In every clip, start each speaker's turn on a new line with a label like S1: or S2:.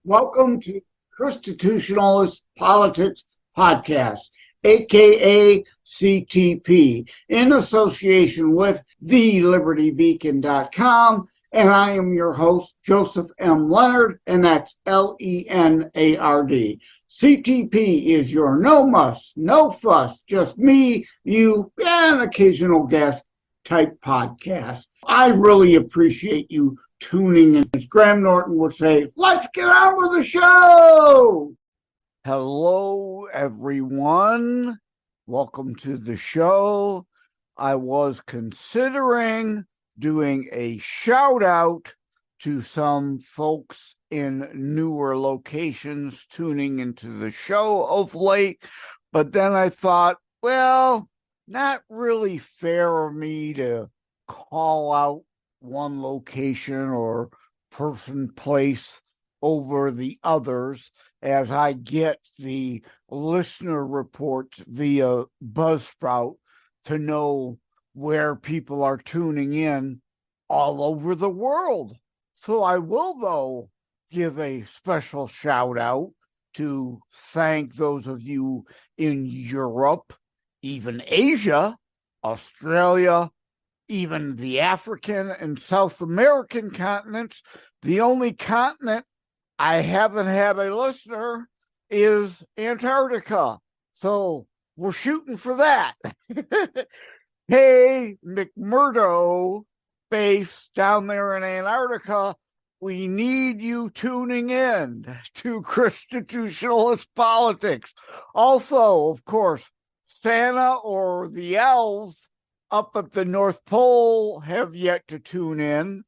S1: Welcome to ChristiTutionalist Politics podcast, aka CTP, in association with thelibertybeacon.com. And I am your host, Joseph M. Leonard, and that's Lenard. CTP is your no muss, no fuss, just me, you, and occasional guest type podcast. I really appreciate you tuning in. As Graham Norton would say, let's get on with the show.
S2: Hello, everyone. Welcome to the show. I was considering doing a shout out to some folks in newer locations tuning into the show of late, but then I thought, well, not really fair of me to call out one location or person, place over the others, as I get the listener reports via Buzzsprout to know where people are tuning in all over the world. So I will, though, give a special shout out to thank those of you in Europe, even Asia, Australia, even the African and South American continents. The only continent I haven't had a listener is Antarctica. So we're shooting for that. Hey, McMurdo base down there in Antarctica, we need you tuning in to ChristiTutionalist Politics. Also, of course, Santa or the elves up at the North Pole have yet to tune in.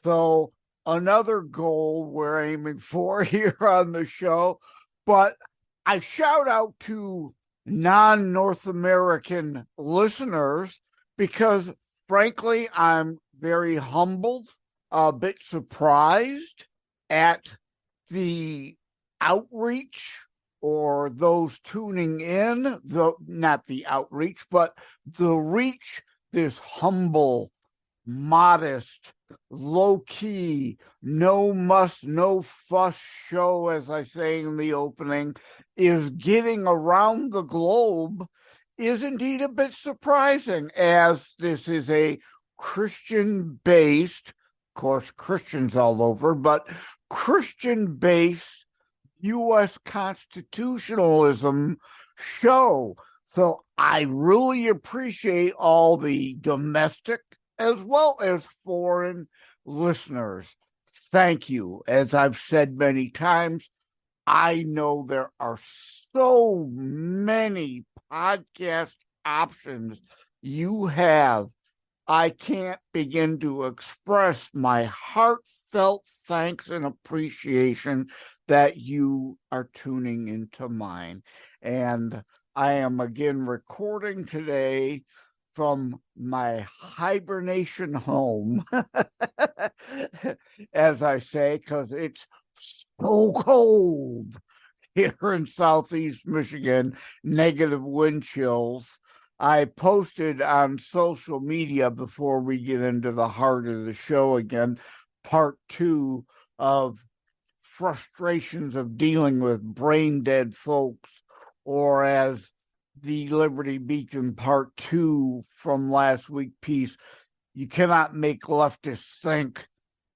S2: So another goal we're aiming for here on the show. But I shout out to non-North American listeners because, frankly, I'm very humbled, a bit surprised at the outreach or those tuning in, not the outreach, but the reach this humble, modest, low-key, no muss, no fuss show, as I say in the opening, is getting around the globe is indeed a bit surprising, as this is a Christian-based, of course, Christians all over, but Christian-based U.S. constitutionalism show. So I really appreciate all the domestic as well as foreign listeners. Thank you. As I've said many times, I know there are so many podcast options you have. I can't begin to express my heartfelt thanks and appreciation that you are tuning into mine. And I am again recording today from my hibernation home, as I say, because it's so cold here in Southeast Michigan, negative wind chills. I posted on social media before we get into the heart of the show again, part 2 of frustrations of dealing with brain dead folks, or as the Liberty Beacon part 2 from last week piece, you cannot make leftists think,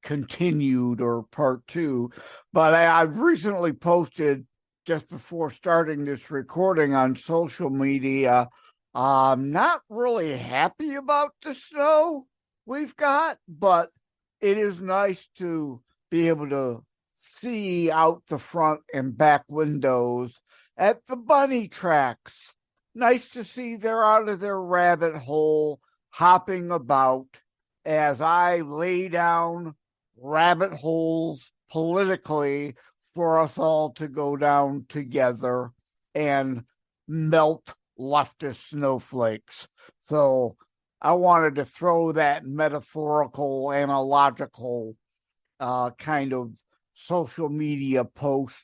S2: continued, or part 2. But I've recently posted just before starting this recording on social media. I'm not really happy about the snow we've got, but it is nice to be able to see out the front and back windows at the bunny tracks. Nice to see they're out of their rabbit hole, hopping about as I lay down rabbit holes politically for us all to go down together and melt leftist snowflakes. So I wanted to throw that metaphorical, analogical kind of social media post,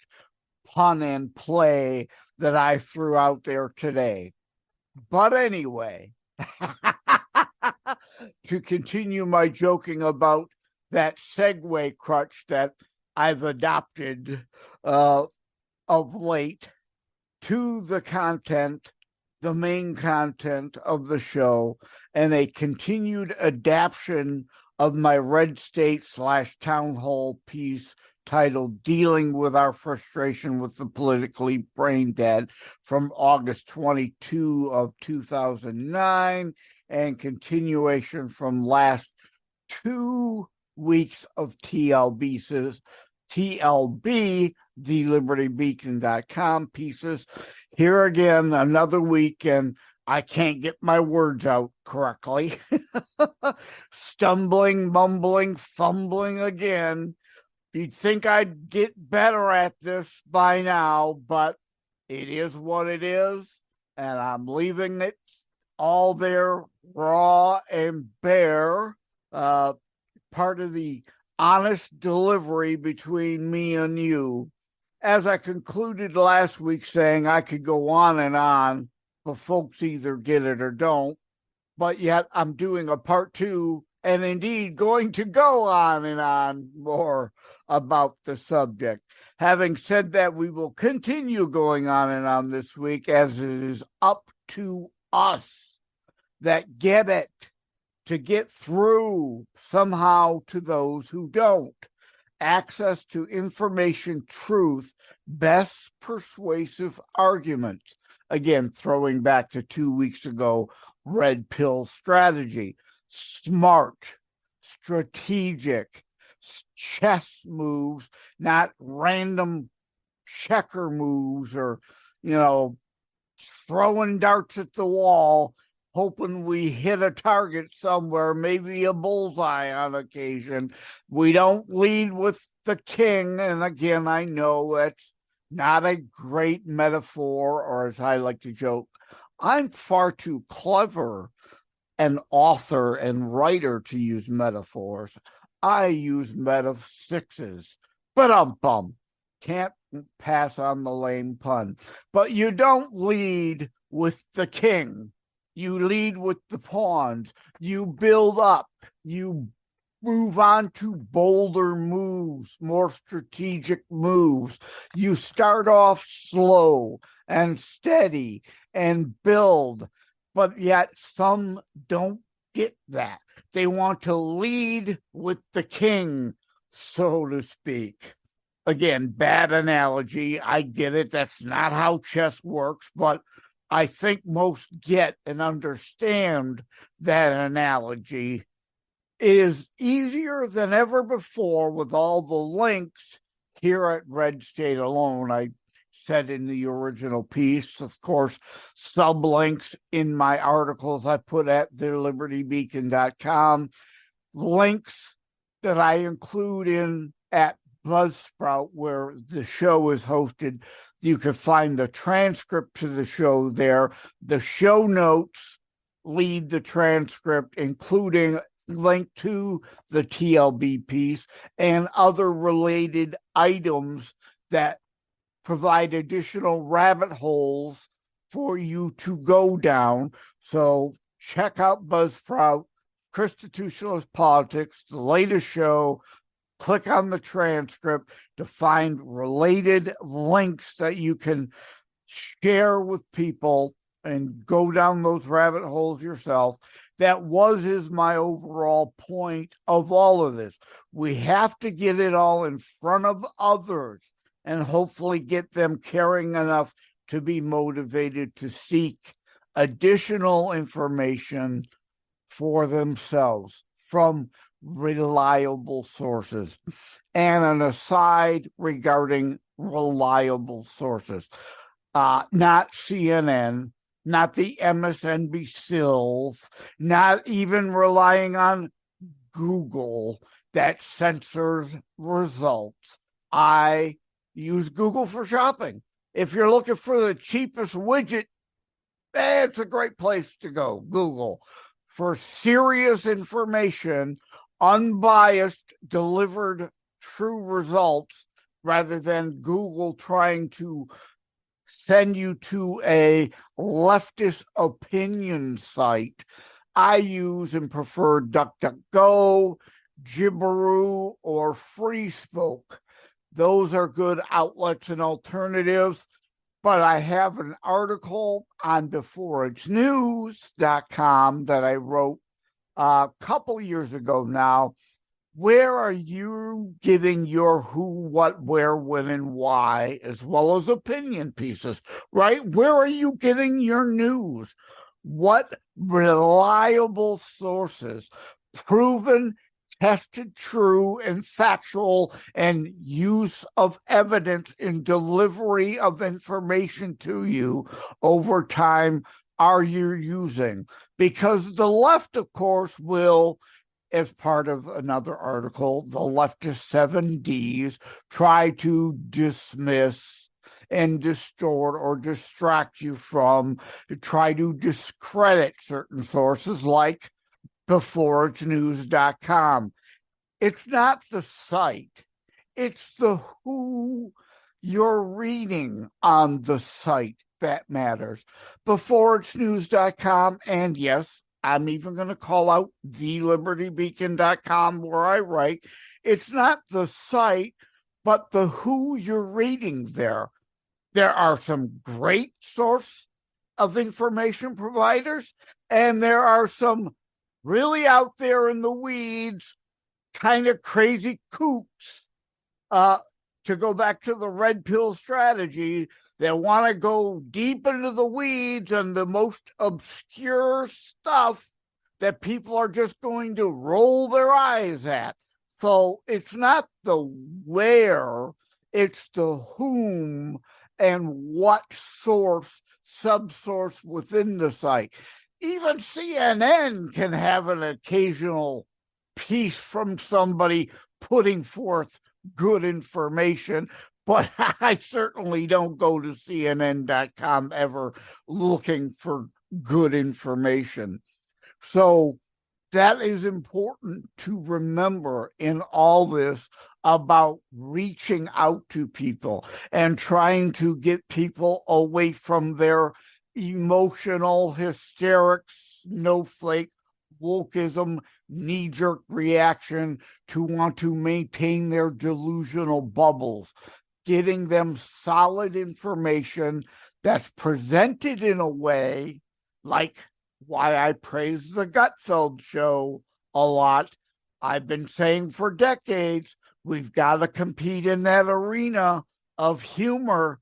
S2: pun and play that I threw out there today. But anyway, to continue my joking about that segue crutch that I've adopted of late to the content, the main content of the show, and a continued adaptation of my Red State / Town Hall piece titled Dealing with Our Frustration with the Politically Brain Dead from August 22 of 2009, and continuation from last 2 weeks of TLB, thelibertybeacon.com pieces. Here again, another week, and I can't get my words out correctly. Stumbling, mumbling, fumbling again. You'd think I'd get better at this by now, but it is what it is, and I'm leaving it all there raw and bare, part of the honest delivery between me and you. As I concluded last week saying I could go on and on, but folks either get it or don't, but yet I'm doing a part 2 and indeed going to go on and on more about the subject. Having said that, we will continue going on and on this week, as it is up to us that get it to get through somehow to those who don't. Access to information, truth, best persuasive arguments. Again, throwing back to 2 weeks ago, red pill strategy. Smart, strategic, chess moves, not random checker moves or, throwing darts at the wall, hoping we hit a target somewhere, maybe a bullseye on occasion. We don't lead with the king. And again, I know that's not a great metaphor, or as I like to joke, I'm far too clever an author and writer to use metaphors. I use meta-sixes. But can't pass on the lame pun. But you don't lead with the king. You lead with the pawns. You build up. You move on to bolder moves, more strategic moves. You start off slow and steady and build, but yet some don't get that. They want to lead with the king, so to speak. Again, bad analogy. I get it. That's not how chess works, but I think most get and understand that analogy. It is easier than ever before with all the links here at Red State alone. I said in the original piece, of course, sublinks in my articles I put at thelibertybeacon.com, links that I include in at Buzzsprout, where the show is hosted. You can find the transcript to the show there. The show notes lead the transcript, including link to the TLB piece and other related items that provide additional rabbit holes for you to go down. So check out Buzzsprout, ChristiTutionalist Politics, the latest show. Click on the transcript to find related links that you can share with people and go down those rabbit holes yourself. That is my overall point of all of this. We have to get it all in front of others and hopefully get them caring enough to be motivated to seek additional information for themselves from reliable sources. And an aside regarding reliable sources, not CNN, not the MSNBCs, not even relying on Google that censors results. I use Google for shopping. If you're looking for the cheapest widget, it's a great place to go, Google. For serious information, unbiased, delivered true results, rather than Google trying to send you to a leftist opinion site, I use and prefer DuckDuckGo, Jibberoo, or FreeSpoke. Those are good outlets and alternatives. But I have an article on beforeitsnews.com that I wrote a couple years ago now. Where are you getting your who, what, where, when, and why, as well as opinion pieces, right? Where are you getting your news? What reliable sources, proven, tested, true, and factual, and use of evidence in delivery of information to you over time are you using? Because the left, of course, will, as part of another article, the leftist 7Ds try to dismiss and distort or distract you from, to try to discredit certain sources like beforeitsnews.com. It's not the site, it's the who you're reading on the site that matters. Beforeitsnews.com, and yes, I'm even going to call out thelibertybeacon.com where I write. It's not the site, but the who you're reading there. There are some great source of information providers, and there are some really out there in the weeds, kind of crazy kooks. To go back to the red pill strategy, they want to go deep into the weeds and the most obscure stuff that people are just going to roll their eyes at. So it's not the where, it's the whom and what source, subsource within the site. Even CNN can have an occasional piece from somebody putting forth good information, but I certainly don't go to CNN.com ever looking for good information. So that is important to remember in all this about reaching out to people and trying to get people away from their emotional, hysteric, snowflake, wokeism, knee-jerk reaction to want to maintain their delusional bubbles, getting them solid information that's presented in a way like why I praise the Gutfeld show a lot. I've been saying for decades, we've got to compete in that arena of humor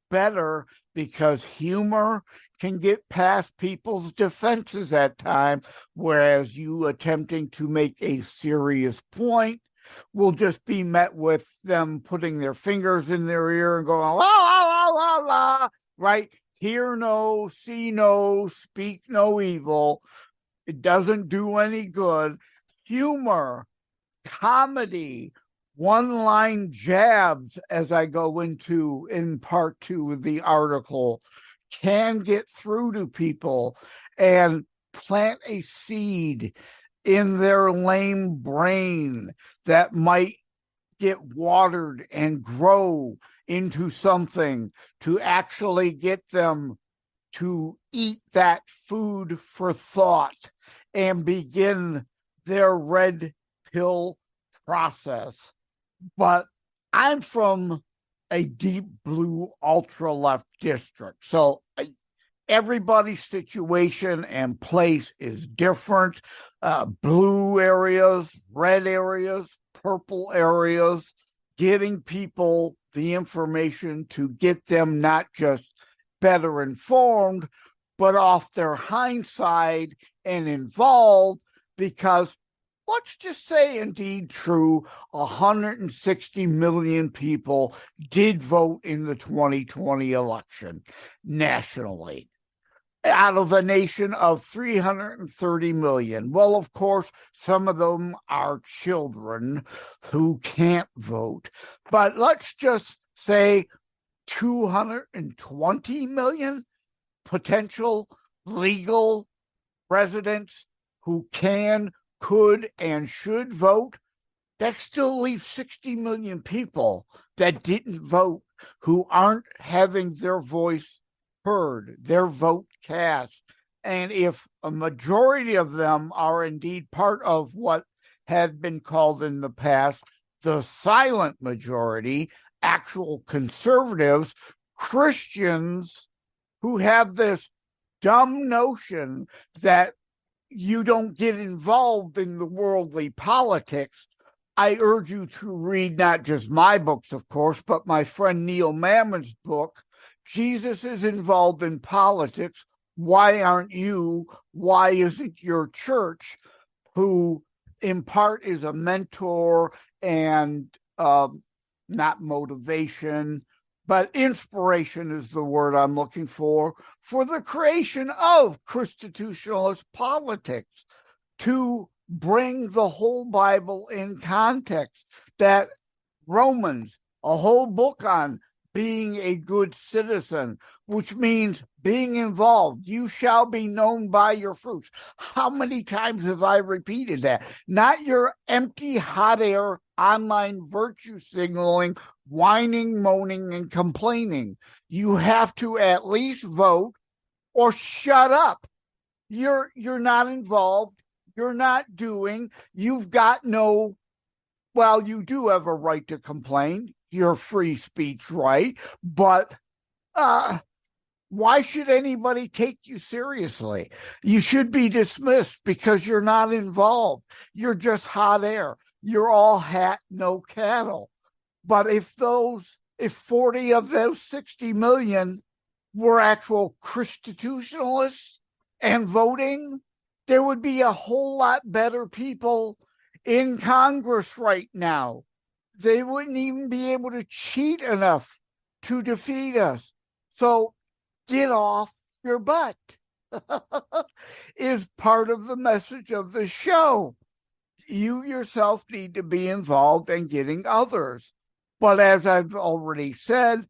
S2: better, because humor can get past people's defenses at times, whereas you attempting to make a serious point will just be met with them putting their fingers in their ear and going, la, la, la, la, la, right? Hear no, see no, speak no evil. It doesn't do any good. Humor, comedy, one-line jabs, as I go into in part 2 of the article, can get through to people and plant a seed in their lame brain that might get watered and grow into something to actually get them to eat that food for thought and begin their red pill process. But I'm from a deep blue ultra left district, so everybody's situation and place is different. Blue areas, red areas, purple areas, getting people the information to get them not just better informed, but off their hind-side and involved, because let's just say, indeed true, 160 million people did vote in the 2020 election nationally, out of a nation of 330 million. Well, of course, some of them are children who can't vote. But let's just say 220 million potential legal residents who can, could, and should vote. That still leaves 60 million people that didn't vote, who aren't having their voice heard, their vote cast. And if a majority of them are indeed part of what had been called in the past the silent majority, actual conservatives, Christians who have this dumb notion that you don't get involved in the worldly politics. I urge you to read not just my books, of course, but my friend Neil Mammon's book, Jesus is Involved in Politics. Why aren't you? Why isn't your church? Who in part is a mentor and not motivation, but inspiration is the word I'm looking for the creation of ChristiTutionalist Politics, to bring the whole Bible in context, that Romans, a whole book on being a good citizen, which means being involved. You shall be known by your fruits. How many times have I repeated that? Not your empty hot air online virtue signaling, whining, moaning, and complaining. You have to at least vote or shut up. You're not involved. You're not doing. You've got no, well, you do have a right to complain, your free speech right, but why should anybody take you seriously? You should be dismissed because you're not involved. You're just hot air. You're all hat, no cattle. But if 40 of those 60 million were actual Christitutionalists and voting, there would be a whole lot better people in Congress right now. They wouldn't even be able to cheat enough to defeat us. So get off your butt is part of the message of the show. You yourself need to be involved in getting others. But as I've already said,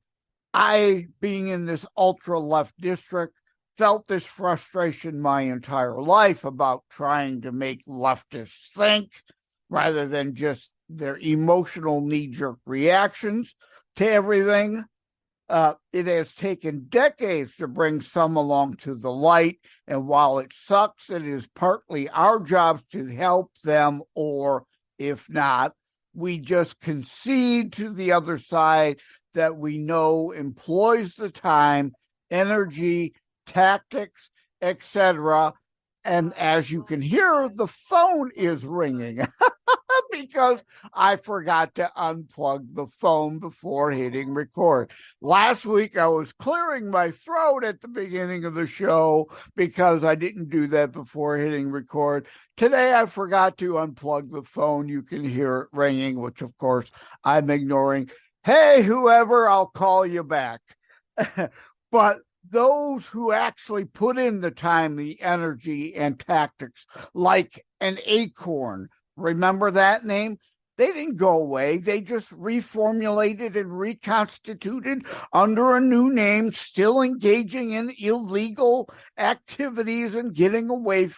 S2: I, being in this ultra-left district, felt this frustration my entire life about trying to make leftists think rather than just their emotional knee-jerk reactions to everything. It has taken decades to bring some along to the light, and while it sucks, it is partly our job to help them, or if not, we just concede to the other side that we know employs the time, energy, tactics, etc. And as you can hear, the phone is ringing because I forgot to unplug the phone before hitting record. Last week, I was clearing my throat at the beginning of the show because I didn't do that before hitting record. Today, I forgot to unplug the phone. You can hear it ringing, which, of course, I'm ignoring. Hey, whoever, I'll call you back. But those who actually put in the time, the energy, and tactics, like an Acorn, remember that name? They didn't go away. They just reformulated and reconstituted under a new name, still engaging in illegal activities and getting away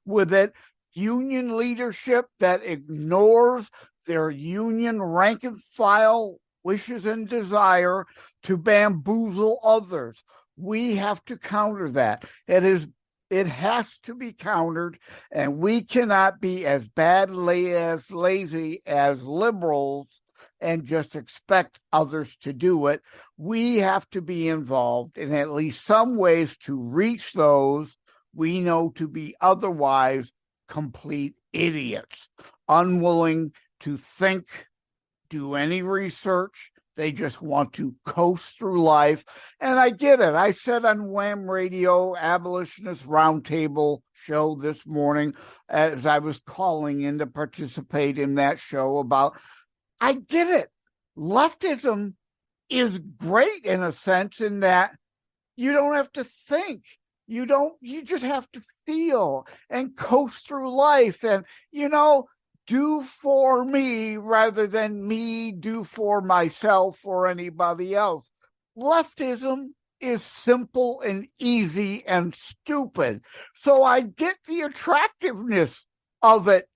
S2: with it. Union leadership that ignores their union rank and file wishes and desire to bamboozle others. We have to counter that. It has to be countered, and we cannot be as badly as lazy as liberals and just expect others to do it. We have to be involved in at least some ways to reach those we know to be otherwise complete idiots, unwilling to think, do any research. They just want to coast through life. And I get it. I said on Wham Radio, Abolitionist Roundtable show this morning, as I was calling in to participate in that show, about, I get it. Leftism is great in a sense in that you don't have to think. You just have to feel and coast through life and, do for me rather than me do for myself or anybody else. Leftism is simple and easy and stupid. So I get the attractiveness of it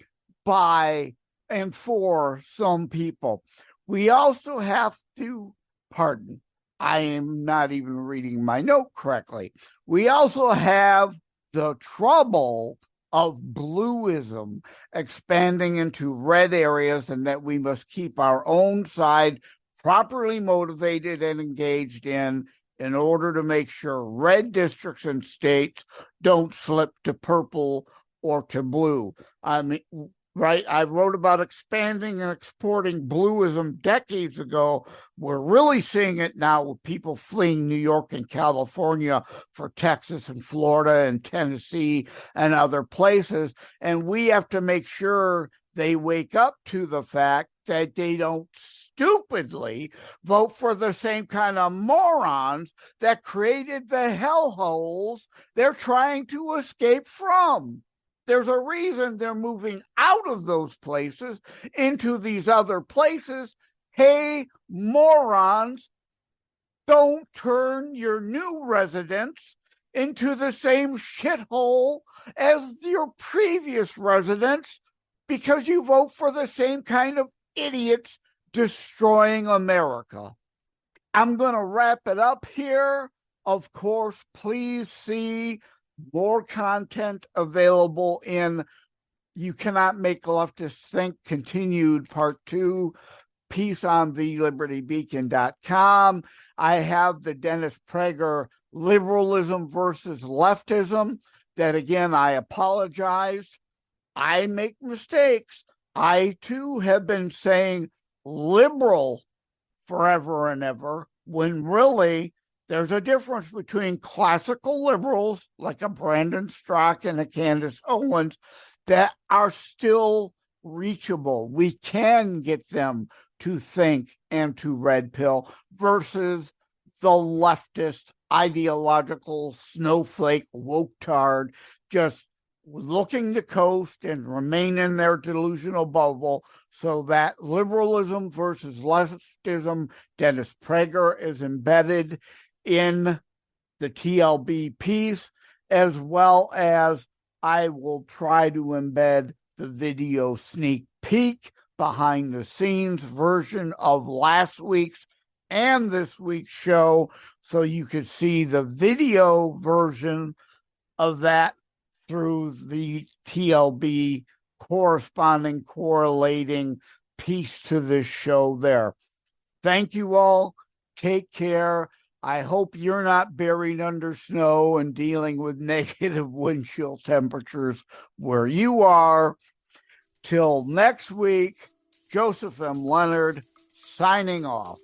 S2: by and for some people. We also have to, I am not even reading my note correctly. We also have the trouble of bluism expanding into red areas, and that we must keep our own side properly motivated and engaged in order to make sure red districts and states don't slip to purple or to blue. I mean, right? I wrote about expanding and exporting bluism decades ago. We're really seeing it now with people fleeing New York and California for Texas and Florida and Tennessee and other places. And we have to make sure they wake up to the fact that they don't stupidly vote for the same kind of morons that created the hellholes they're trying to escape from. There's a reason they're moving out of those places into these other places. Hey, morons, don't turn your new residents into the same shithole as your previous residents because you vote for the same kind of idiots destroying America. I'm going to wrap it up here. Of course, please see more content available in You Cannot Make Leftists Think Continued Part 2, piece on thelibertybeacon.com. I have the Dennis Prager Liberalism versus Leftism that, again, I apologize. I make mistakes. I, too, have been saying liberal forever and ever, when really there's a difference between classical liberals like a Brandon Strzok and a Candace Owens that are still reachable. We can get them to think and to red pill versus the leftist ideological snowflake woke-tard just looking to coast and remain in their delusional bubble. So that liberalism versus leftism, Dennis Prager is embedded in the TLB piece, as well as I will try to embed the video sneak peek behind the scenes version of last week's and this week's show, so you could see the video version of that through the TLB correlating piece to this show there. Thank you all. Take care. I hope you're not buried under snow and dealing with negative wind chill temperatures where you are. Till next week, Joseph M. Leonard signing off.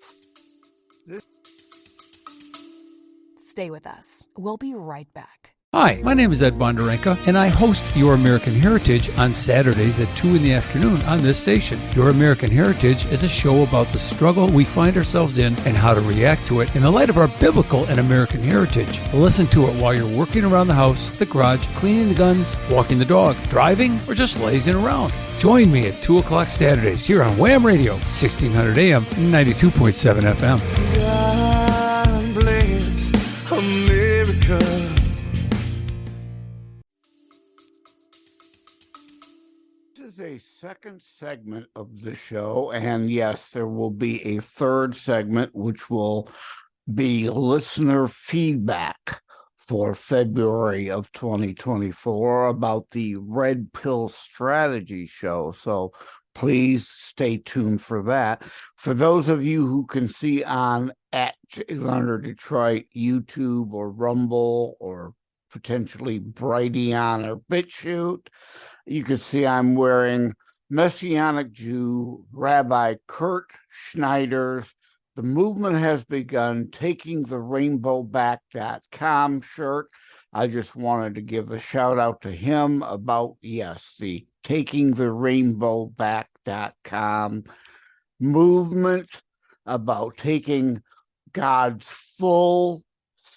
S3: Stay with us. We'll be right back.
S4: Hi, my name is Ed Bondarenka, and I host Your American Heritage on Saturdays at 2 in the afternoon on this station. Your American Heritage is a show about the struggle we find ourselves in and how to react to it in the light of our biblical and American heritage. Listen to it while you're working around the house, the garage, cleaning the guns, walking the dog, driving, or just lazing around. Join me at 2 o'clock Saturdays here on Wham Radio, 1600 AM, 92.7 FM.
S5: God bless America.
S2: A second segment of the show, and yes, there will be a third segment which will be listener feedback for February of 2024 about the Red Pill Strategy show. So please stay tuned for that. For those of you who can see on at Leonard Detroit YouTube or Rumble or potentially Brighteon or BitChute, you can see I'm wearing Messianic Jew Rabbi Kurt Schneider's The Movement Has Begun, Taking the Rainbow Back.com shirt. I just wanted to give a shout out to him about, yes, the Taking the Rainbow Back.com movement, about taking God's full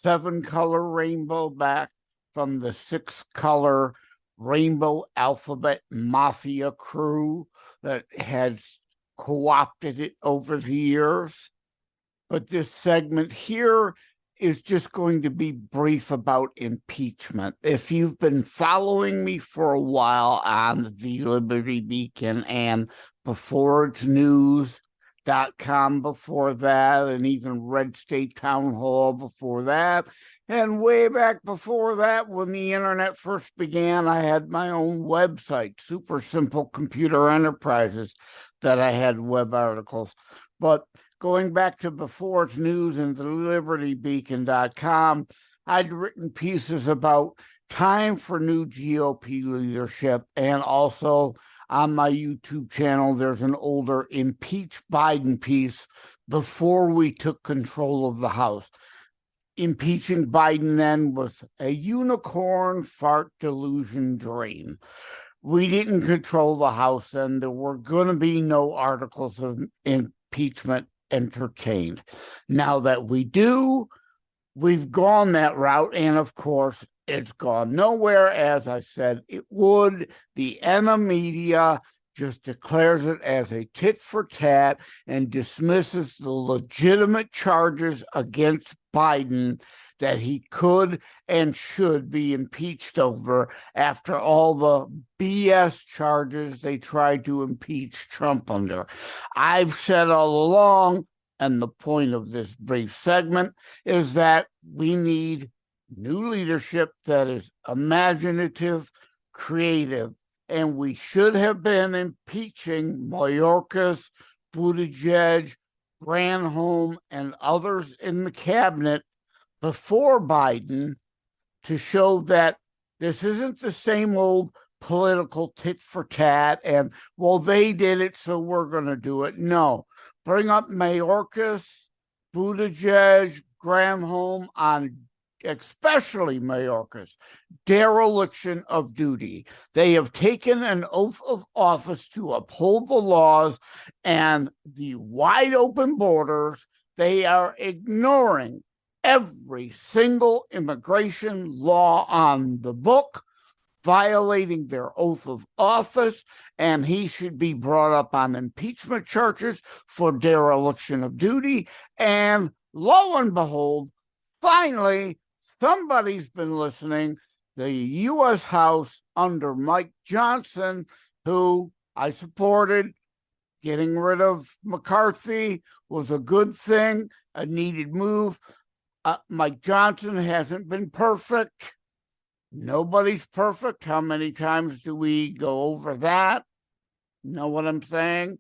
S2: 7-color rainbow back from the 6-color rainbow alphabet mafia crew that has co-opted it over the years. But this segment here is just going to be brief about impeachment. If you've been following me for a while on the Liberty Beacon and before its news Transcript.com before that, and even Red State Town Hall before that. And way back before that, when the internet first began, I had my own website, Super Simple Computer Enterprises, that I had web articles. But going back to before it's news and the libertybeacon.com, I'd written pieces about time for new GOP leadership, and also on my YouTube channel, there's an older Impeach Biden piece before we took control of the House. Impeaching Biden then was a unicorn fart delusion dream. We didn't control the House, and there were going to be no articles of impeachment entertained. Now that we do, we've gone that route, and of course, it's gone nowhere, as I said it would. The media just declares it as a tit for tat and dismisses the legitimate charges against Biden that he could and should be impeached over after all the BS charges they tried to impeach Trump under. I've said all along, and the point of this brief segment is that we need new leadership that is imaginative, creative, and we should have been impeaching Mayorkas, Buttigieg, Granholm, and others in the cabinet before Biden to show that this isn't the same old political tit for tat and, well, they did it, so we're going to do it. No, bring up Mayorkas, Buttigieg, Granholm on, especially Mayorkas, dereliction of duty. They have taken an oath of office to uphold the laws and the wide open borders. They are ignoring every single immigration law on the book, violating their oath of office, and he should be brought up on impeachment charges for dereliction of duty. And lo and behold, finally, somebody's been listening. The U.S. House under Mike Johnson, who I supported. Getting rid of McCarthy was a good thing, a needed move. Mike Johnson hasn't been perfect. Nobody's perfect. How many times do we go over that? Know what I'm saying?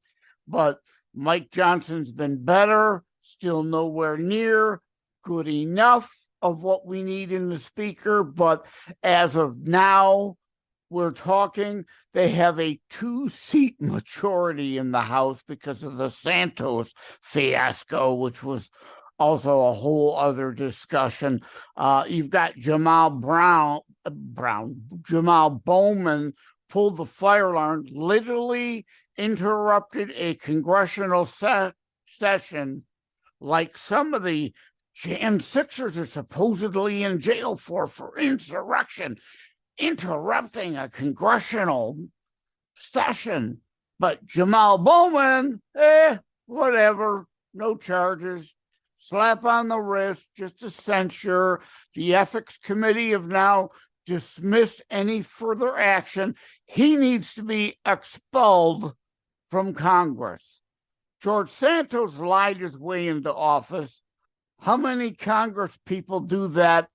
S2: But Mike Johnson's been better, still nowhere near good enough of what we need in the speaker. But as of now, we're talking, they have a 2-seat majority in the House because of the Santos fiasco, which was also a whole other discussion. You've got Jamal Bowman pulled the fire alarm, literally interrupted a congressional session like some of the Jan 6ers are supposedly in jail for insurrection, interrupting a congressional session. But Jamal Bowman, whatever, no charges. Slap on the wrist, just a censure. The ethics committee have now dismissed any further action. He needs to be expelled from Congress. George Santos lied his way into office. How many Congress people do that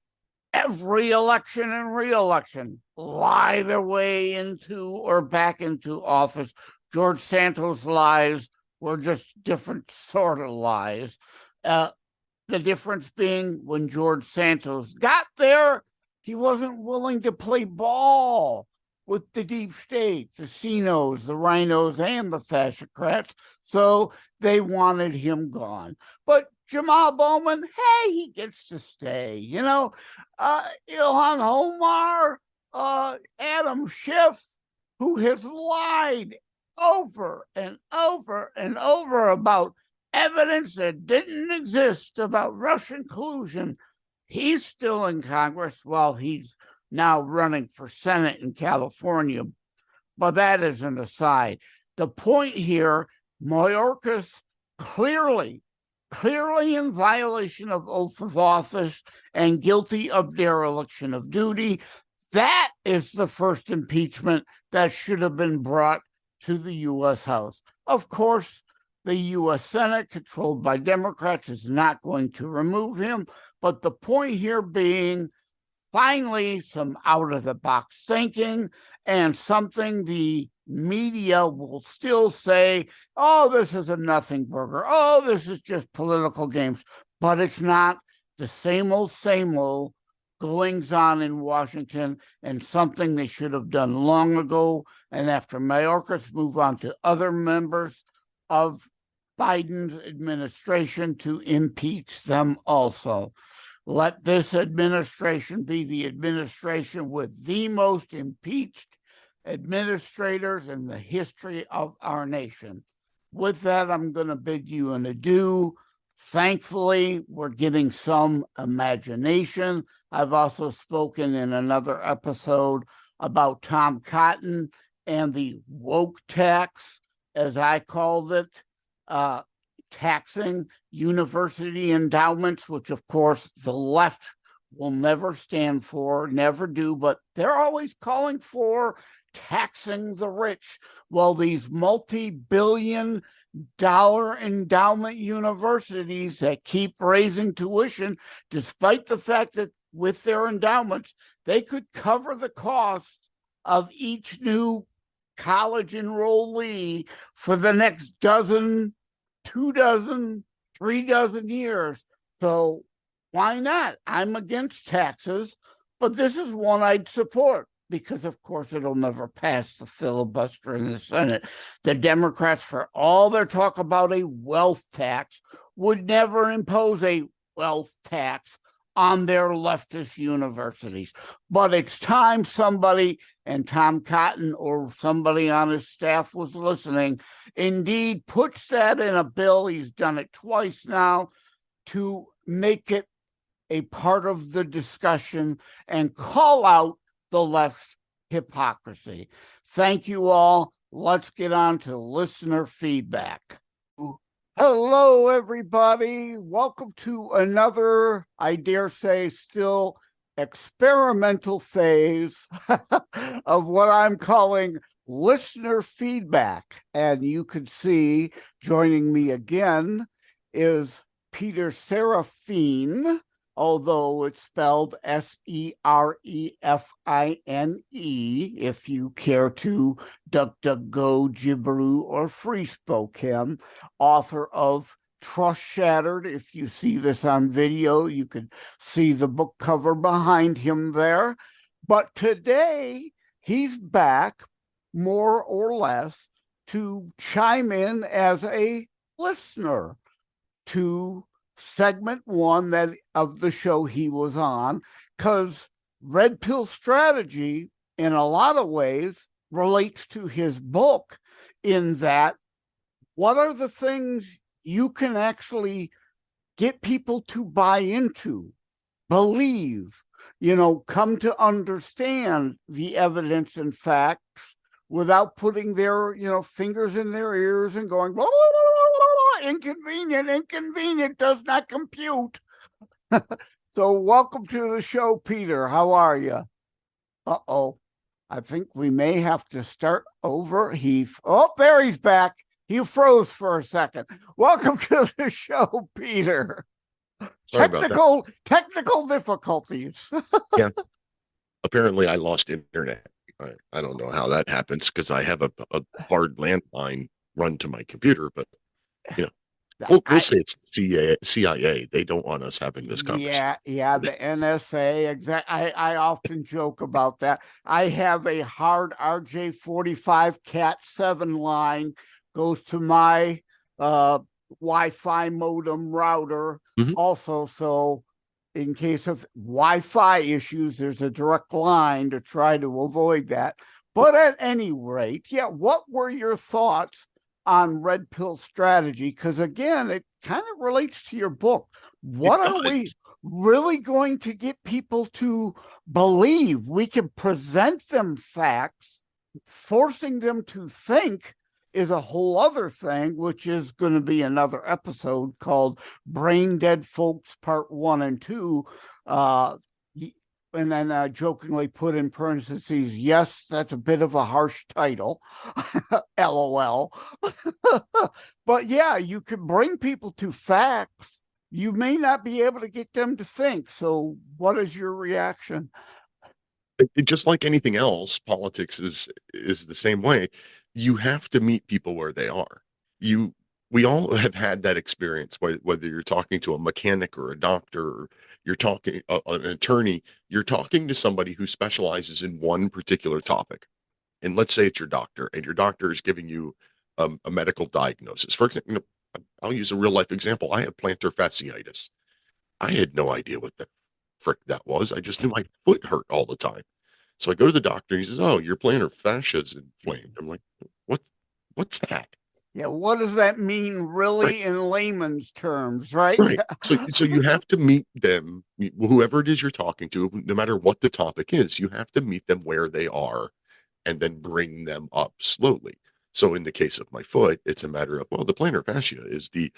S2: every election and re-election? Lie their way into or back into office. George Santos' lies were just different sort of lies. The difference being when George Santos got there, he wasn't willing to play ball with the deep state, the CINOs, the rhinos, and the fascocrats, so they wanted him gone. But Jamal Bowman, hey, he gets to stay. You know, Ilhan Omar, Adam Schiff, who has lied over and over and over about evidence that didn't exist about Russian collusion. He's still in Congress while he's now running for Senate in California. But that is an aside. The point here, Mayorkas clearly in violation of oath of office and guilty of dereliction of duty. That is the first impeachment that should have been brought to the U.S. House. Of course, The U.S. Senate, controlled by Democrats, is not going to remove him. But the point here being, finally, some out-of-the-box thinking and something the media will still say, oh, this is a nothing burger. Oh, this is just political games. But it's not the same old goings on in Washington, and something they should have done long ago. And after Mayorkas, move on to other members of Biden's administration to impeach them also. Let this administration be the administration with the most impeached administrators in the history of our nation. With that, I'm going to bid you an adieu. Thankfully, we're getting some imagination. I've also spoken in another episode about Tom Cotton and the woke tax, as I called it, taxing university endowments, which of course the left will never stand for, never do, but they're always calling for taxing the rich. Well, these multi-billion-dollar endowment universities that keep raising tuition, despite the fact that with their endowments, they could cover the cost of each new college enrollee for the next dozen, 2 dozen, 3 dozen years. So why not? I'm against taxes, but this is one I'd support because, of course, it'll never pass the filibuster in the Senate. The Democrats, for all their talk about a wealth tax, would never impose a wealth tax on their leftist universities. But it's time somebody, and Tom Cotton or somebody on his staff was listening, indeed puts that in a bill. He's done it twice now, to make it a part of the discussion and call out the left's hypocrisy. Thank you all. Let's get on to listener feedback. Hello, everybody. Welcome to another, I dare say, still experimental phase of what I'm calling listener feedback. And you can see joining me again is Peter Serafine, although it's spelled Serefine, if you care to DuckDuckGo, Jibberoo, or FreeSpoke him, author of Trust Shattered. If you see this on video, you could see the book cover behind him there. But today, he's back, more or less, to chime in as a listener to segment 1 of the show he was on, because Red Pill Strategy, in a lot of ways, relates to his book in that, what are the things you can actually get people to buy into, believe, come to understand the evidence and facts without putting their, fingers in their ears and going, blah, blah, blah, blah, inconvenient, does not compute. So welcome to the show, Peter. How are you? Uh-oh. I think we may have to start over. There he's back. He froze for a second. Welcome to the show, Peter.
S6: Sorry about that.
S2: Technical difficulties.
S6: Yeah. Apparently, I lost internet. I don't know how that happens because I have a hard landline run to my computer, but we'll say it's CIA. They don't want us having this conversation.
S2: Yeah, the NSA. I often joke about that. I have a hard RJ45 Cat 7 line, goes to my Wi-Fi modem router also. So in case of Wi-Fi issues, there's a direct line to try to avoid that. But at any rate, what were your thoughts on Red Pill Strategy? Because again, it kind of relates to your book. What are we really going to get people to believe? We can present them facts, forcing them to think is a whole other thing, which is going to be another episode called Brain Dead Folks Part 1 and 2. and then jokingly put in parentheses, yes, that's a bit of a harsh title, LOL. But yeah, you can bring people to facts. You may not be able to get them to think. So what is your reaction?
S6: Just like anything else, politics is the same way. You have to meet people where they are. We all have had that experience, whether you're talking to a mechanic or a doctor, or you're talking an attorney, you're talking to somebody who specializes in one particular topic. And let's say it's your doctor, and your doctor is giving you a medical diagnosis. For example, I'll use a real life example. I have plantar fasciitis. I had no idea what the frick that was. I just knew my foot hurt all the time. So I go to the doctor, and he says, "Oh, your plantar fascia is inflamed." I'm like, What's that?"
S2: Yeah, what does that mean really
S6: Right.
S2: in layman's terms, right?
S6: Right. So you have to meet them, whoever it is you're talking to, no matter what the topic is, you have to meet them where they are and then bring them up slowly. So in the case of my foot, it's a matter of, well, the plantar fascia is the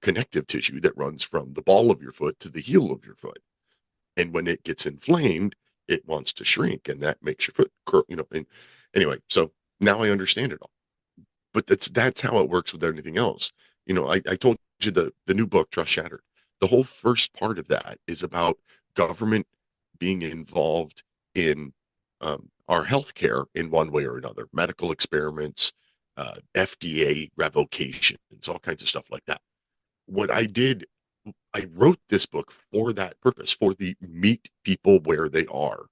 S6: connective tissue that runs from the ball of your foot to the heel of your foot. And when it gets inflamed, it wants to shrink, and that makes your foot curl, and anyway, so now I understand it all. But that's how it works with anything else. I told you the new book, Trust Shattered. The whole first part of that is about government being involved in our healthcare in one way or another, medical experiments, FDA revocations, all kinds of stuff like that. What I did, I wrote this book for that purpose, for the meet people where they are.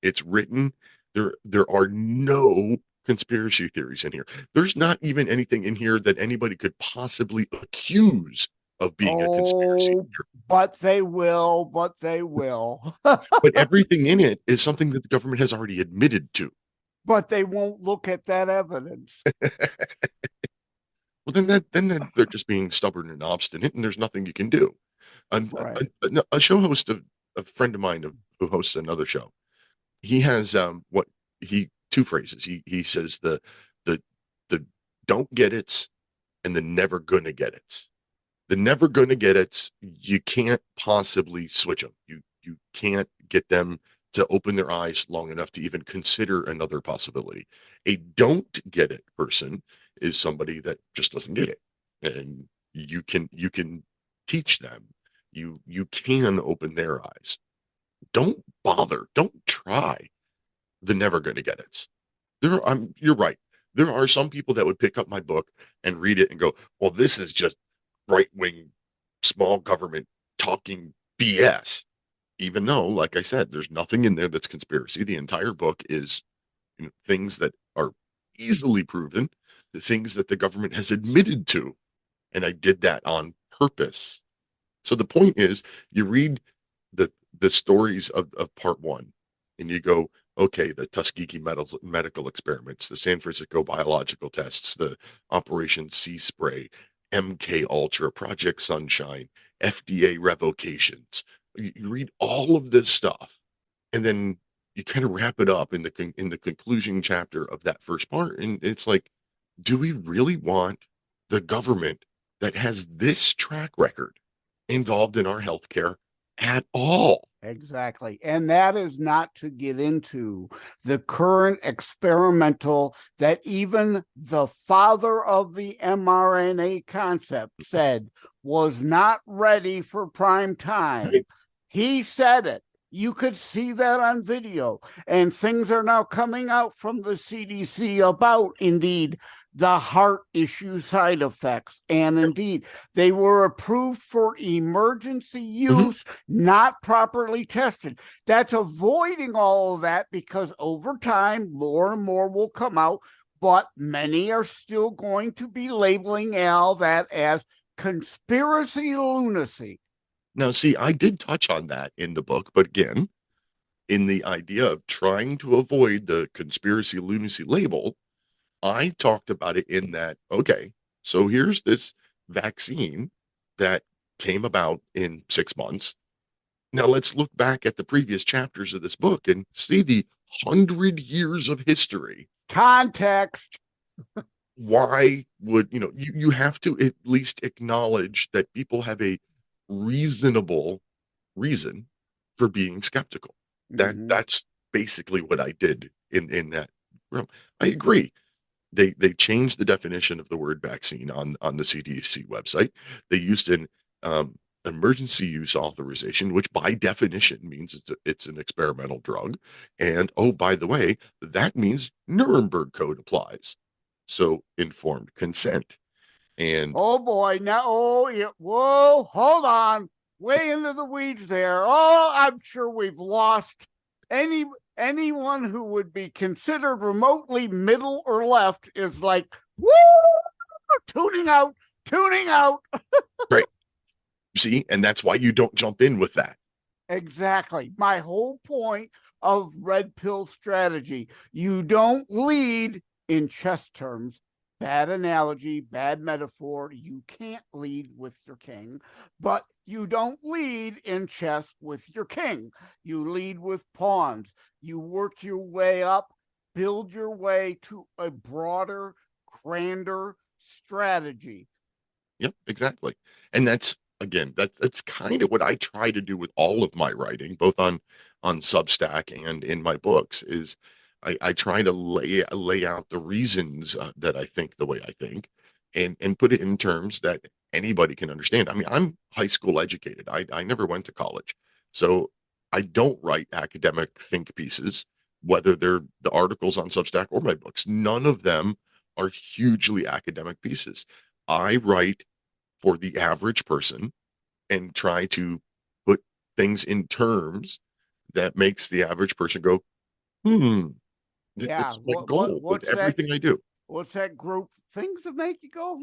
S6: It's written, there are no conspiracy theories in here. There's not even anything in here that anybody could possibly accuse of being a conspiracy theory.
S2: But they will.
S6: But everything in it is something that the government has already admitted to.
S2: But they won't look at that evidence.
S6: Well, then they're just being stubborn and obstinate, and there's nothing you can do.
S2: Right.
S6: A show host, a friend of mine who hosts another show, he has two phrases. He says the don't get it and the never gonna get it. The never gonna get it, you can't possibly switch them. You can't get them to open their eyes long enough to even consider another possibility. A don't get it person is somebody that just doesn't get it. And you can teach them. You can open their eyes. Don't bother. Don't try. The never gonna get it. You're right. There are some people that would pick up my book and read it and go, well, this is just right-wing small government talking BS. Even though, like I said, there's nothing in there that's conspiracy. The entire book is things that are easily proven, the things that the government has admitted to. And I did that on purpose. So the point is, you read the stories of part one, and you go, okay, the Tuskegee medical experiments, the San Francisco biological tests, the Operation Sea Spray, MK Ultra, Project Sunshine, FDA revocations. You read all of this stuff, and then you kind of wrap it up in the conclusion chapter of that first part, and it's like, do we really want the government that has this track record involved in our healthcare at all?
S2: Exactly. And that is not to get into the current experimental that even the father of the mRNA concept said was not ready for prime time.
S6: Right.
S2: He said it. You could see that on video. And things are now coming out from the CDC about, indeed, the heart issue side effects. And indeed, they were approved for emergency use, not properly tested. That's avoiding all of that because over time, more and more will come out, but many are still going to be labeling all that as conspiracy lunacy.
S6: Now, see, I did touch on that in the book, but again, in the idea of trying to avoid the conspiracy lunacy label, I talked about it in that, okay, so here's this vaccine that came about in 6 months. Now let's look back at the previous chapters of this book and see the 100 years of history.
S2: Context.
S6: Why would, you have to at least acknowledge that people have a reasonable reason for being skeptical. That's basically what I did in that room. I agree. They changed the definition of the word vaccine on the CDC website. They used an emergency use authorization, which by definition means it's an experimental drug. And oh, by the way, that means Nuremberg Code applies. So informed consent. And
S2: Oh boy, now, oh, yeah, whoa, hold on, way into the weeds there. Oh, I'm sure we've lost anyone who would be considered remotely middle or left is like, woo, tuning out.
S6: right. See, and that's why you don't jump in with that.
S2: Exactly. My whole point of red pill strategy. You don't lead in chess terms. Bad analogy, bad metaphor. You can't lead with your king, but you don't lead in chess with your king. You lead with pawns. You work your way up, build your way to a broader, grander strategy.
S6: Yep, exactly. And that's kind of what I try to do with all of my writing, both on Substack and in my books, is I try to lay out the reasons that I think the way I think, and put it in terms that anybody can understand. I mean, I'm high school educated. I never went to college, so I don't write academic think pieces, whether they're the articles on Substack or my books. None of them are hugely academic pieces. I write for the average person and try to put things in terms that makes the average person go,
S2: Yeah,
S6: that's my goal with everything I do.
S2: What's that group? Things that make you go,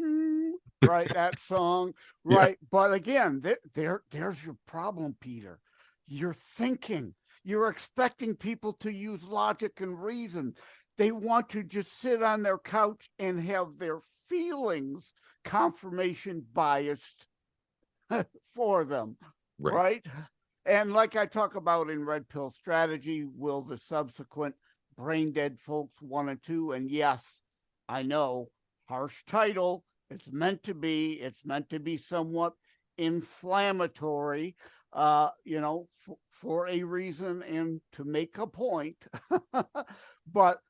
S2: right? That song, right? Yeah. But again, there's your problem, Peter. You're thinking. You're expecting people to use logic and reason. They want to just sit on their couch and have their feelings confirmation biased for them, right? And like I talk about in Red Pill Strategy, will the subsequent Brain Dead Folks 1 and 2, and yes, I know, harsh title, it's meant to be somewhat inflammatory, for a reason and to make a point, but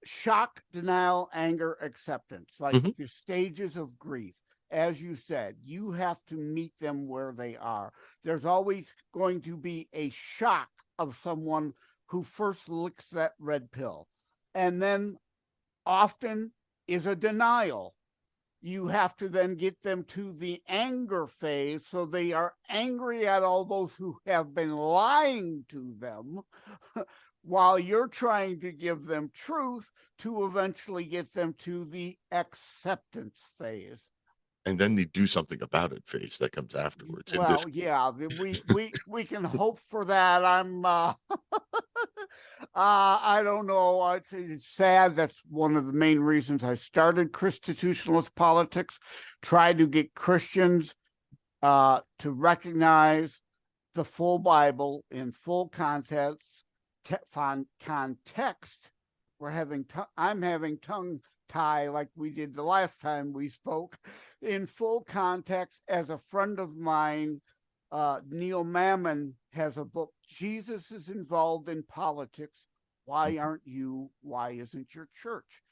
S2: shock, denial, anger, acceptance, like the stages of grief. As you said, you have to meet them where they are. There's always going to be a shock of someone who first licks that red pill. And then often is a denial. You have to then get them to the anger phase, so they are angry at all those who have been lying to them while you're trying to give them truth to eventually get them to the acceptance phase.
S6: And then they do something about it phase that comes afterwards.
S2: Well, yeah, we can hope for that. I'm I don't know. It's sad. That's one of the main reasons I started ChristiTutionalist Politics. Try to get Christians to recognize the full Bible in full context. I'm having tongue tie like we did the last time we spoke, in full context. As a friend of mine, Neil Mammon, has a book, Jesus is Involved in Politics. Why aren't you? Why isn't your church?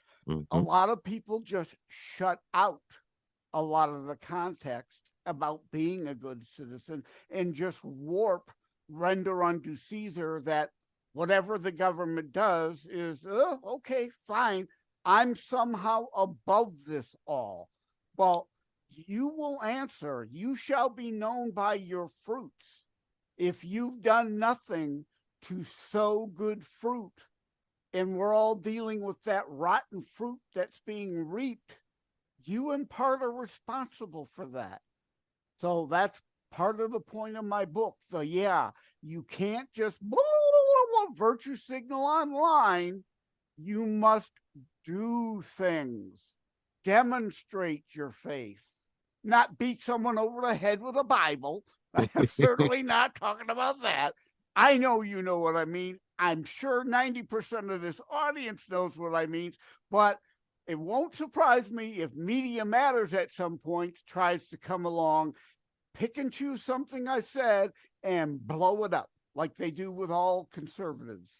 S2: A lot of people just shut out a lot of the context about being a good citizen and just render unto Caesar that whatever the government does is, okay, fine. I'm somehow above this all. Well, you will answer, you shall be known by your fruits. If you've done nothing to sow good fruit, and we're all dealing with that rotten fruit that's being reaped, you in part are responsible for that. So that's part of the point of my book. You can't just virtue signal online. You must do things, demonstrate your faith, not beat someone over the head with a Bible. I'm certainly not talking about that. I know you know what I mean. I'm sure 90% of this audience knows what I mean, but it won't surprise me if Media Matters at some point tries to come along, pick and choose something I said, and blow it up. like they do with all conservatives.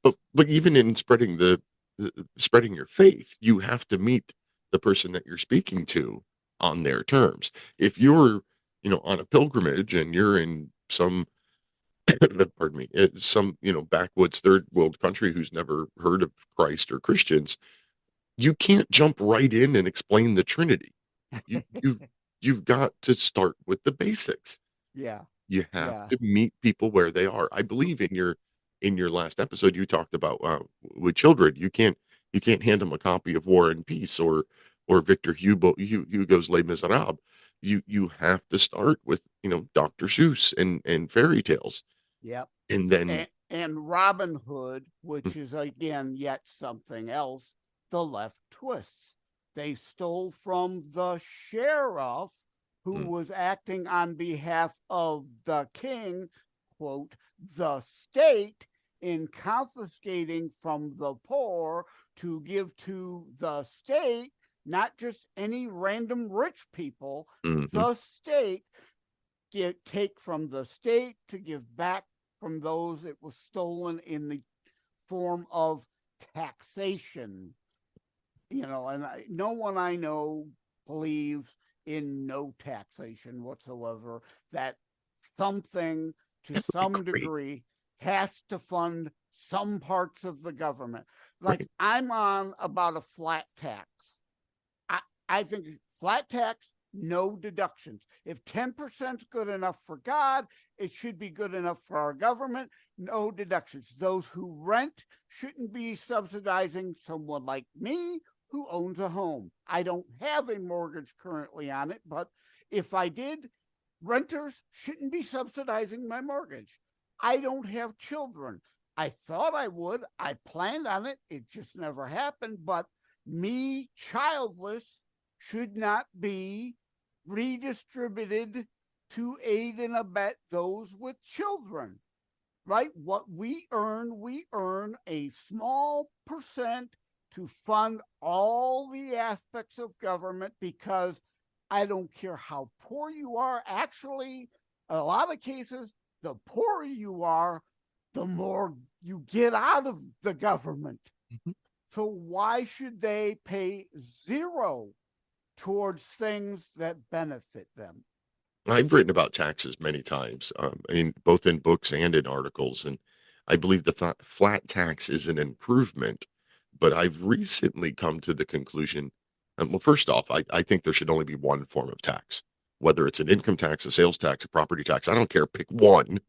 S6: But even in spreading your faith, you have to meet the person that you're speaking to on their terms. If you're, on a pilgrimage and you're in some, pardon me, some, backwoods third world country who's never heard of Christ or Christians, you can't jump right in and explain the Trinity. You've got to start with the basics.
S2: Yeah.
S6: You have
S2: Yeah.
S6: to meet people where they are. I believe in your last episode you talked about with children. You can't hand them a copy of War and Peace or Victor Hugo's Les Miserables. You have to start with Dr. Seuss and fairy tales.
S2: Yep.
S6: And then
S2: and Robin Hood, which is again yet something else, the left twists. They stole from the sheriff who was acting on behalf of the king, quote, the state, in confiscating from the poor to give to the state, not just any random rich people, the state, take from the state to give back from those it was stolen in the form of taxation. And no one I know believes in no taxation whatsoever, that something to some degree has to fund some parts of the government. Like I'm on about a flat tax. I think flat tax, no deductions. If 10% is good enough for God, it should be good enough for our government. No deductions. Those who rent shouldn't be subsidizing someone like me who owns a home. I don't have a mortgage currently on it, but if I did, renters shouldn't be subsidizing my mortgage. I don't have children. I thought I would. I planned on it. It just never happened. But me, childless, should not be redistributed to aid and abet those with children, right? What we earn a small percent to fund all the aspects of government, because I don't care how poor you are. Actually, in a lot of cases, the poorer you are, the more you get out of the government. So why should they pay zero towards things that benefit them?
S6: I've written about taxes many times, both in books and in articles, and I believe the flat tax is an improvement. But I've recently come to the conclusion, well, first off, I think there should only be one form of tax, whether it's an income tax, a sales tax, a property tax. I don't care. Pick one,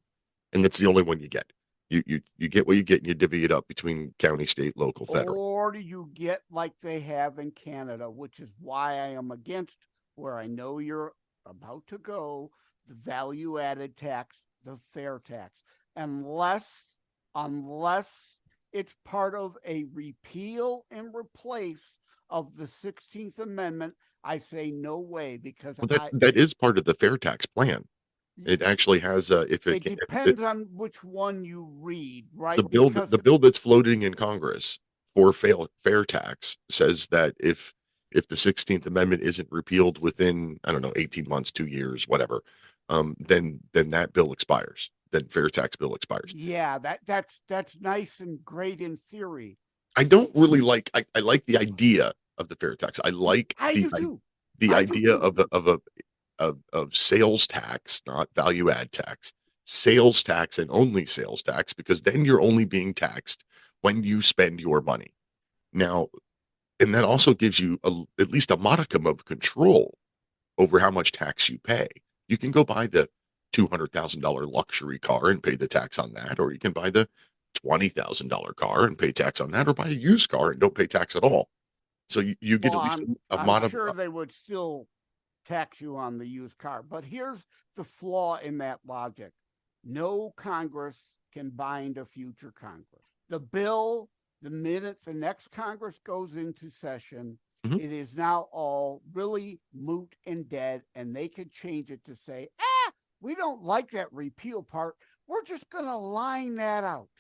S6: and that's the only one you get. You get what you get, and you divvy it up between county, state, local, federal.
S2: Or you get like they have in Canada, which is why I am against, where I know you're about to go, the value-added tax, the fair tax, unless it's part of a repeal and replace of the 16th Amendment. I say no way, because
S6: that is part of the fair tax plan. It actually has
S2: it depends on which one you read, right?
S6: The bill that's floating in Congress for fair tax says that if the 16th Amendment isn't repealed within, I don't know, 18 months, 2 years, whatever, then that bill expires. Then fair tax bill expires.
S2: Yeah, that's nice and great in theory.
S6: I don't really like. I like the idea of the fair tax. I like the idea of sales tax, not value add tax, sales tax and only sales tax, because then you're only being taxed when you spend your money. Now, and that also gives you at least a modicum of control over how much tax you pay. You can go buy the $200,000 luxury car and pay the tax on that, or you can buy the $20,000 car and pay tax on that, or buy a used car and don't pay tax at all. So you get at least
S2: I'm sure they would still tax you on the used car. But here's the flaw in that logic. No Congress can bind a future Congress. The bill, the minute the next Congress goes into session, it is now all really moot and dead, and they could change it to say, we don't like that repeal part. We're just going to line that out.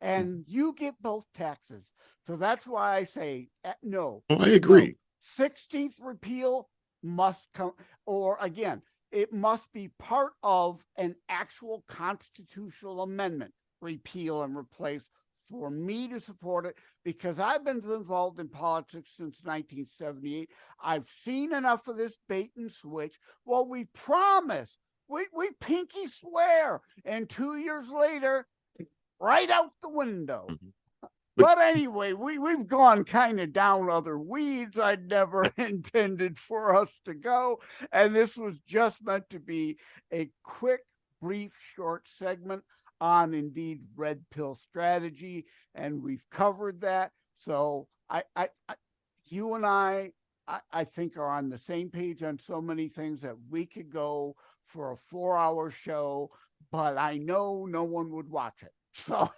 S2: And you get both taxes. So that's why I say no.
S6: Well, I agree.
S2: No. 16th repeal must come. Or again, it must be part of an actual constitutional amendment, repeal and replace, for me to support it, because I've been involved in politics since 1978. I've seen enough of this bait and switch. Well, we promise, we pinky swear, and 2 years later, right out the window. But anyway, we've gone kind of down other weeds I'd never intended for us to go. And this was just meant to be a quick, brief, short segment on indeed red pill strategy. And we've covered that. So you and I think are on the same page on so many things that we could go for a 4-hour show, but I know no one would watch it. So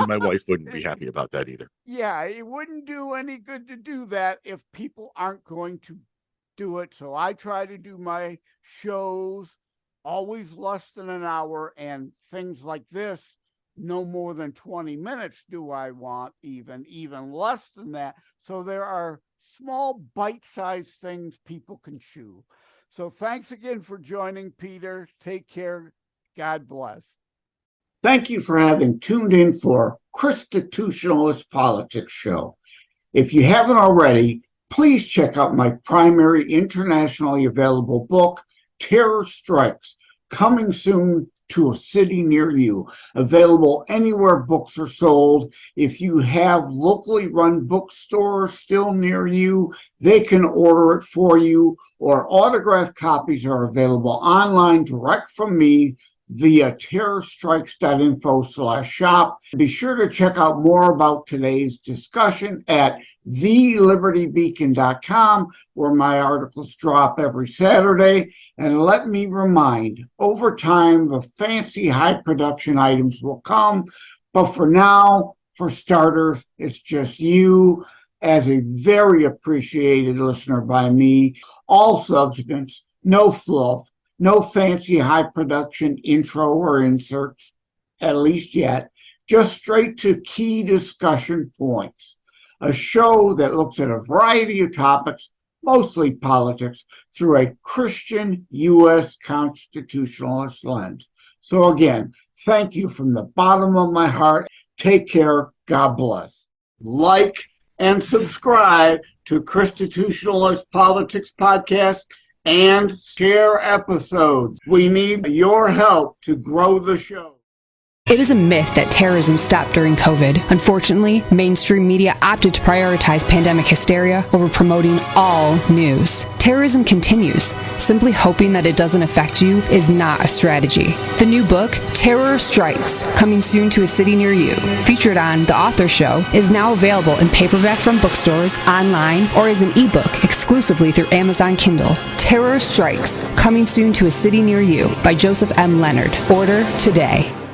S6: my wife wouldn't be happy about that either.
S2: Yeah, it wouldn't do any good to do that if people aren't going to do it. So I try to do my shows always less than an hour, and things like this, no more than 20 minutes do I want, even less than that. So there are small bite-sized things people can chew. So thanks again for joining, Peter. Take care. God bless.
S1: Thank you for having tuned in for ChristiTutionalist Politics show. If you haven't already, please check out my primary internationally available book, Terror Strikes, coming soon to a city near you. Available anywhere books are sold. If you have locally run bookstores still near you, they can order it for you, or autographed copies are available online direct from me via terrorstrikes.info/shop. Be sure to check out more about today's discussion at thelibertybeacon.com, where my articles drop every Saturday. And let me remind, over time, the fancy high production items will come. But for now, for starters, it's just you as a very appreciated listener by me. All substance, no fluff, no fancy high production intro or inserts, at least yet, just straight to key discussion points. A show that looks at a variety of topics, mostly politics, through a Christian U.S. constitutionalist lens. So again, thank you from the bottom of my heart. Take care. God bless. Like and subscribe to ChristiTutionalist Politics podcast and share episodes. We need your help to grow the show.
S7: It is a myth that terrorism stopped during COVID. Unfortunately, mainstream media opted to prioritize pandemic hysteria over promoting all news. Terrorism continues. Simply hoping that it doesn't affect you is not a strategy. The new book, Terror Strikes, coming soon to a city near you, featured on The Author Show, is now available in paperback from bookstores, online, or as an ebook exclusively through Amazon Kindle. Terror Strikes, coming soon to a city near you by Joseph M. Leonard. Order today.